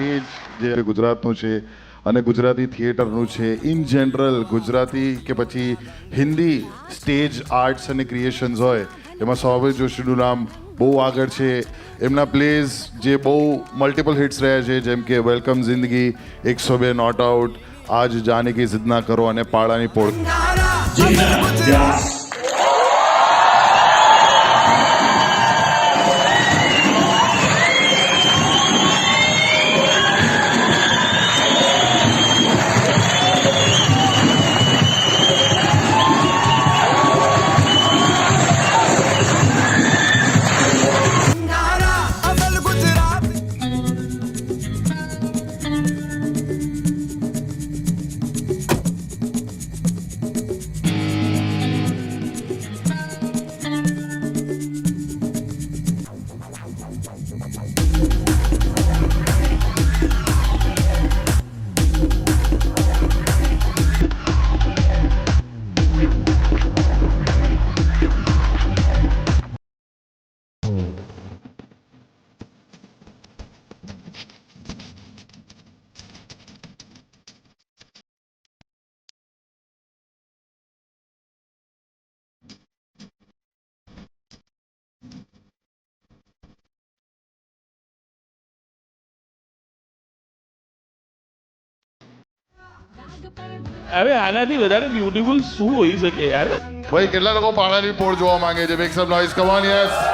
Stage જે ગુજરાતનું છે અને ગુજરાતી થિયેટરનું છે ઇન જનરલ ગુજરાતી કે પછી હિન્દી સ્ટેજ આર્ટ્સ અને ક્રિએશન્સ હોય એમાં સૌરભ જોશીનું નામ બહુ આગળ છે. એમના પ્લેઝ જે બહુ મલ્ટિપલ હિટ્સ રહ્યા છે જેમ કે વેલકમ જિંદગી, 102 નોટ આઉટ, આજ જાને કી જિદ ના કરો અને પાળાની પોળ. હવે આનાથી વધારે બ્યુટીફુલ શું હોઈ શકે યાર. ભાઈ કેટલા લોકો પાળાની પોળ જોવા માંગે છે? Make some noise, come on yes.